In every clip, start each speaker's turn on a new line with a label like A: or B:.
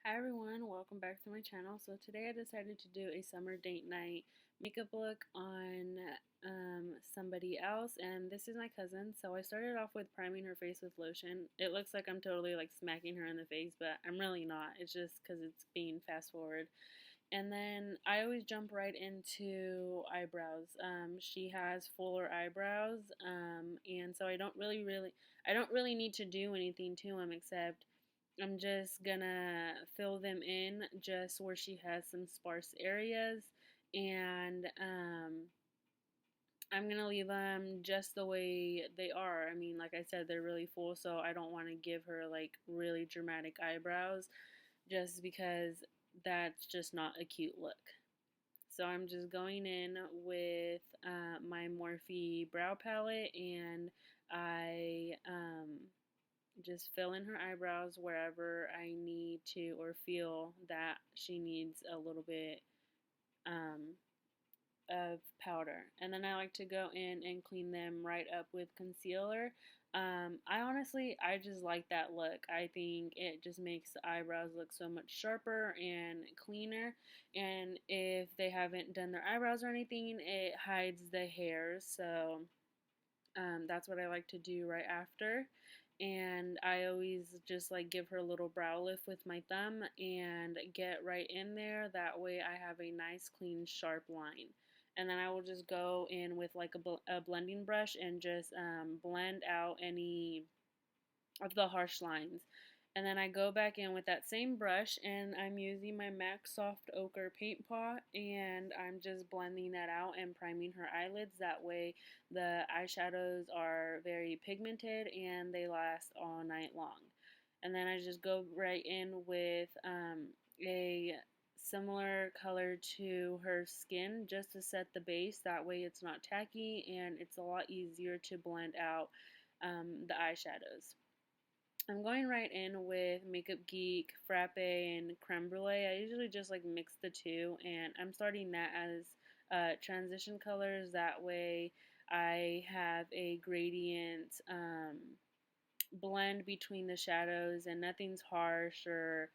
A: Hi everyone, welcome back to my channel. So today I decided to do a summer date night makeup look on somebody else, and this is my cousin. So I started off with priming her face with lotion. It looks like I'm totally like smacking her in the face, but I'm really not. It's just because it's being fast forward. And then I always jump right into eyebrows. She has fuller eyebrows, and so I don't really need to do anything to them except I'm just gonna fill them in just where she has some sparse areas, and I'm gonna leave them just the way they are. I mean, like I said, they're really full, so I don't want to give her like really dramatic eyebrows just because that's just not a cute look. So I'm just going in with my Morphe brow palette, and I just fill in her eyebrows wherever I need to or feel that she needs a little bit um, of powder. And then I like to go in and clean them right up with concealer. I just like that look. I think it just makes the eyebrows look so much sharper and cleaner. And if they haven't done their eyebrows or anything, it hides the hairs. So that's what I like to do right after. And I always just like give her a little brow lift with my thumb and get right in there. That way I have a nice, clean, sharp line. And then I will just go in with like a blending brush and just blend out any of the harsh lines. And then I go back in with that same brush, and I'm using my MAC Soft Ochre paint pot, and I'm just blending that out and priming her eyelids. That way the eyeshadows are very pigmented and they last all night long. And then I just go right in with a similar color to her skin just to set the base. That way it's not tacky and it's a lot easier to blend out the eyeshadows. I'm going right in with Makeupgeek, Frappe, and Creme Brûlée. I usually just like mix the two, and I'm starting that as transition colors. That way I have a gradient blend between the shadows and nothing's harsh or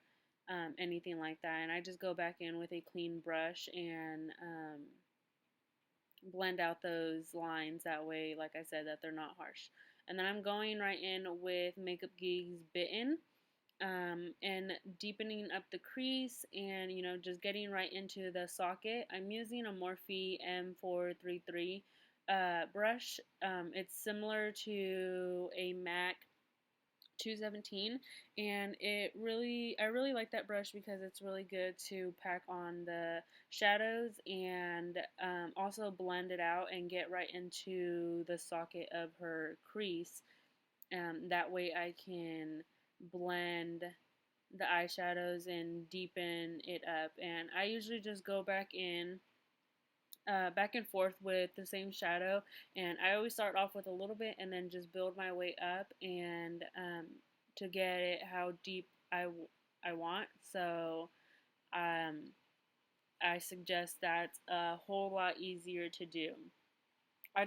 A: anything like that. And I just go back in with a clean brush and blend out those lines that way, like I said, that they're not harsh. And then I'm going right in with Makeupgeek's Bitten and deepening up the crease and, just getting right into the socket. I'm using a Morphe M433 brush. It's similar to a MAC 217, and I really like that brush because it's really good to pack on the shadows and also blend it out and get right into the socket of her crease. That way I can blend the eyeshadows and deepen it up, and I usually just go back and forth with the same shadow, and I always start off with a little bit and then just build my way up and to get it how deep I want. So um, I suggest that's a whole lot easier to do. I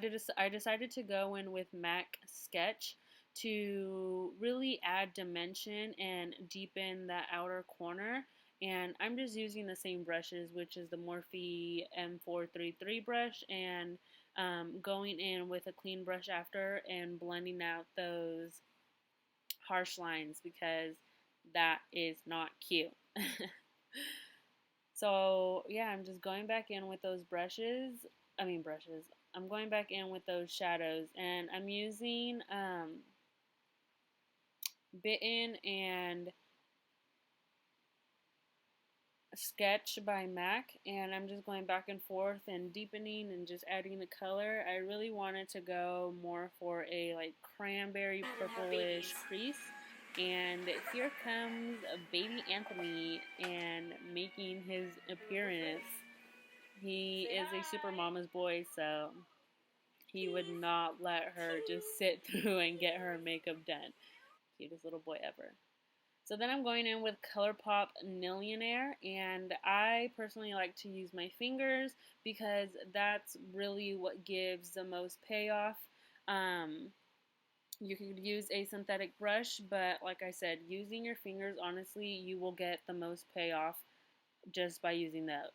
A: decided to go in with MAC Sketch to really add dimension and deepen that outer corner. And I'm just using the same brushes, which is the Morphe M433 brush, and going in with a clean brush after and blending out those harsh lines because that is not cute. So yeah, I'm just going back in with those brushes. I'm going back in with those shadows, and I'm using Bitten and Sketch by MAC, and I'm just going back and forth and deepening and just adding the color. I really wanted to go more for a like cranberry purplish crease, and here comes baby Anthony and making his appearance. He is a super mama's boy, so he would not let her just sit through and get her makeup done. Cutest little boy ever. So then I'm going in with Colourpop Nillionaire, and I personally like to use my fingers because that's really what gives the most payoff. Um, You could use a synthetic brush, but like I said, using your fingers, honestly, you will get the most payoff just by using that.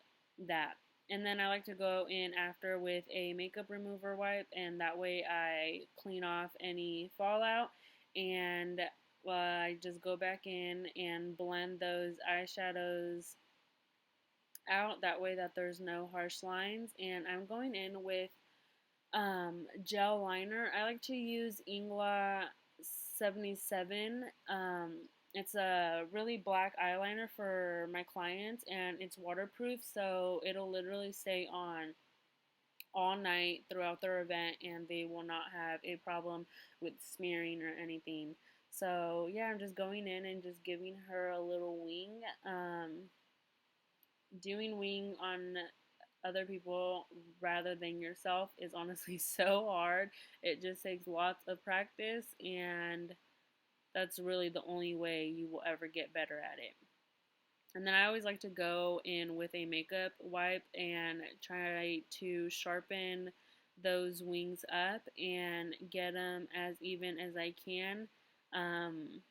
A: And then I like to go in after with a makeup remover wipe, and that way I clean off any fallout. And I just go back in and blend those eyeshadows out. That way that there's no harsh lines. And I'm going in with gel liner. I like to use Ingla 77. It's a really black eyeliner for my clients, and it's waterproof, so it'll literally stay on all night throughout their event, and they will not have a problem with smearing or anything. So yeah, I'm just going in and just giving her a little wing. Doing wing on other people rather than yourself is honestly so hard. It just takes lots of practice, and that's really the only way you will ever get better at it. And then I always like to go in with a makeup wipe and try to sharpen those wings up and get them as even as I can. Um,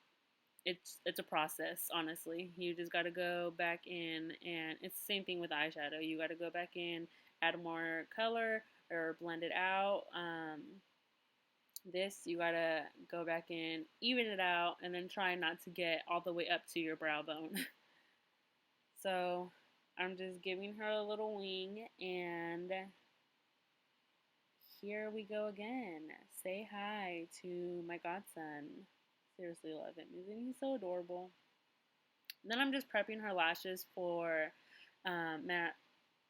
A: it's a process, honestly. You just got to go back in, and it's the same thing with eyeshadow. You got to go back in, add more color or blend it out. This you got to go back in, even it out, and then try not to get all the way up to your brow bone. So I'm just giving her a little wing, and here we go again. Say hi to my godson. Seriously love him. Isn't he so adorable? Then I'm just prepping her lashes for matte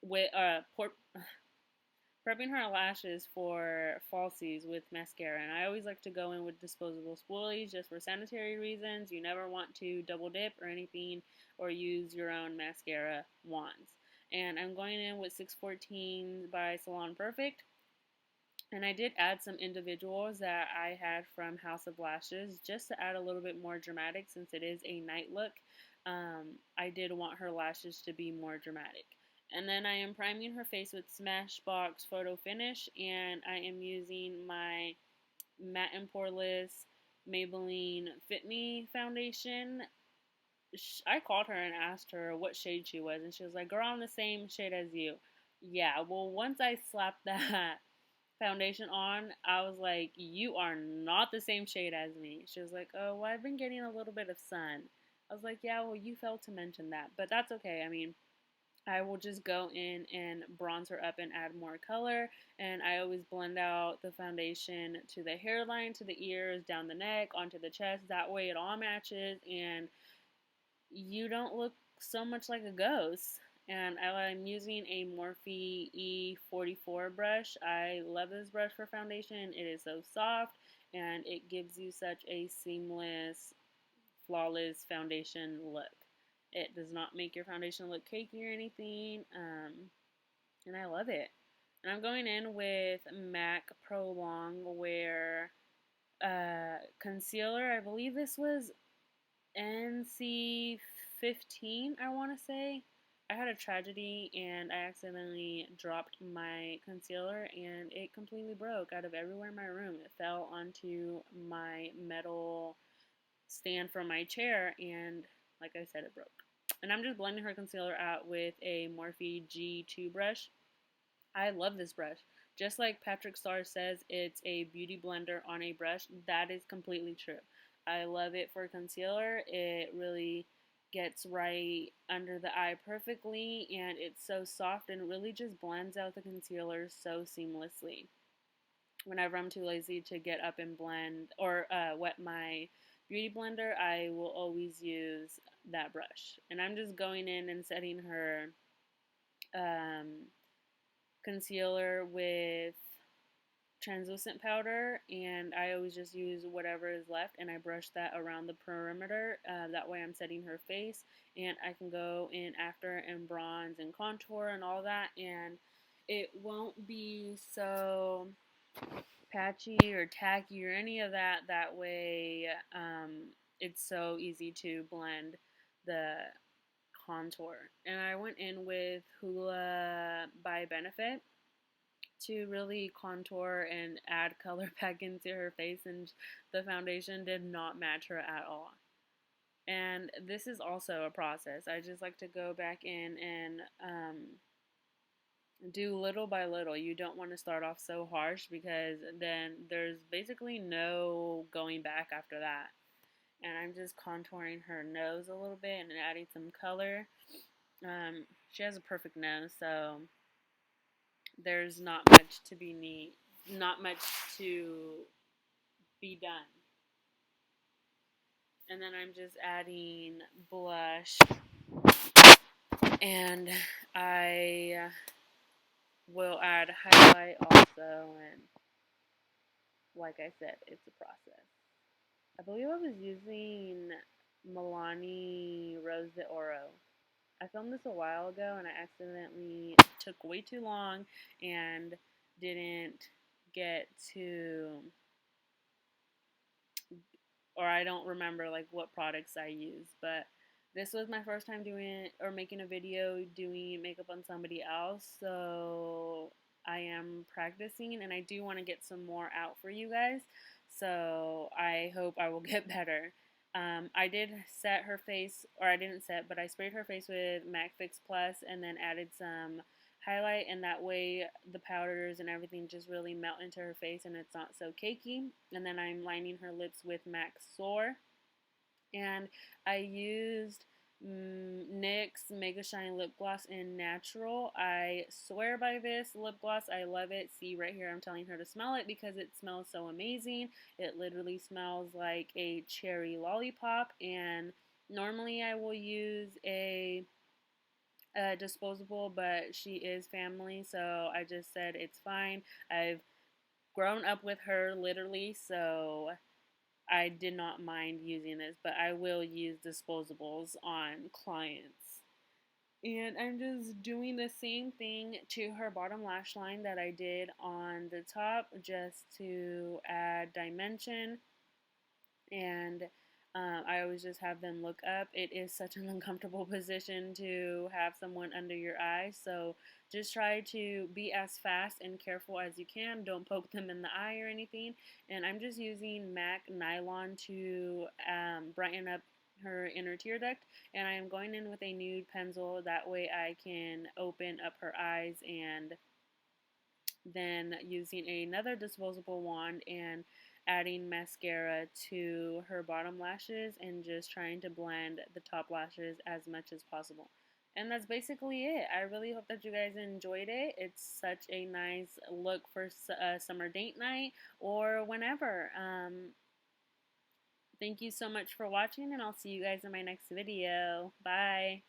A: with prepping her lashes for falsies with mascara. And I always like to go in with disposable spoolies just for sanitary reasons. You never want to double dip or anything, or use your own mascara wands. And I'm going in with 614 by Salon Perfect. And I did add some individuals that I had from House of Lashes just to add a little bit more dramatic, since it is a night look. I did want her lashes to be more dramatic. And then I am priming her face with Smashbox Photo Finish, and I am using my Matte and Poreless Maybelline Fit Me foundation. I called her and asked her what shade she was, and she was like, "Girl, I'm the same shade as you." Yeah, well, once I slapped that foundation on, I was like, "You are not the same shade as me." She was like, "Oh, well, I've been getting a little bit of sun." I was like, "Yeah, well, you failed to mention that, but that's okay. I mean, I will just go in and bronze her up and add more color. And I always blend out the foundation to the hairline, to the ears, down the neck, onto the chest. That way it all matches, and you don't look so much like a ghost. And I'm using a Morphe E44 brush. I love this brush for foundation. It is so soft, and it gives you such a seamless, flawless foundation look. It does not make your foundation look cakey or anything, and I love it. And I'm going in with MAC Pro Long Wear concealer. I believe this was NC15, I want to say. I had a tragedy and I accidentally dropped my concealer, and it completely broke out of everywhere in my room. It fell onto my metal stand from my chair, and like I said, it broke. And I'm just blending her concealer out with a Morphe G2 brush. I love this brush. Just like Patrick Starr says, it's a beauty blender on a brush. That is completely true. I love it for concealer. It really gets right under the eye perfectly, and it's so soft and really just blends out the concealer so seamlessly. Whenever I'm too lazy to get up and blend or wet my beauty blender, I will always use that brush. And I'm just going in and setting her um, concealer with translucent powder, and I always just use whatever is left, and I brush that around the perimeter. That way I'm setting her face, and I can go in after and bronze and contour and all that, and it won't be so patchy or tacky or any of that. That way it's so easy to blend the contour. And I went in with Hoola by Benefit to really contour and add color back into her face, and the foundation did not match her at all. And this is also a process. I just like to go back in and do little by little. You don't want to start off so harsh because then there's basically no going back after that. And I'm just contouring her nose a little bit and adding some color. She has a perfect nose, so there's not much to be neat, not much to be done. And then I'm just adding blush, and I will add highlight also, and like I said, it's a process. I believe I was using Milani Rose de Oro. I filmed this a while ago and I accidentally took way too long and didn't get to, or I don't remember like what products I used, but this was my first time doing or making a video doing makeup on somebody else, so I am practicing and I do want to get some more out for you guys, so I hope I will get better. I did set her face, or I didn't set, but I sprayed her face with MAC Fix Plus and then added some highlight, and that way the powders and everything just really melt into her face and it's not so cakey. And then I'm lining her lips with MAC Soar, and I used NYX Mega Shine Lip Gloss in Natural. I swear by this lip gloss. I love it. See right here, I'm telling her to smell it because it smells so amazing. It literally smells like a cherry lollipop, and normally I will use a disposable, but she is family, so I just said it's fine. I've grown up with her literally, so I did not mind using this, but I will use disposables on clients. And I'm just doing the same thing to her bottom lash line that I did on the top, just to add dimension. And I always just have them look up. It is such an uncomfortable position to have someone under your eye, so just try to be as fast and careful as you can. Don't poke them in the eye or anything. And I'm just using MAC Nylon to brighten up her inner tear duct, and I am going in with a nude pencil. That way I can open up her eyes, and then using another disposable wand and adding mascara to her bottom lashes and just trying to blend the top lashes as much as possible. And that's basically it. I really hope that you guys enjoyed it. It's such a nice look for summer date night or whenever. Thank you so much for watching, and I'll see you guys in my next video. Bye.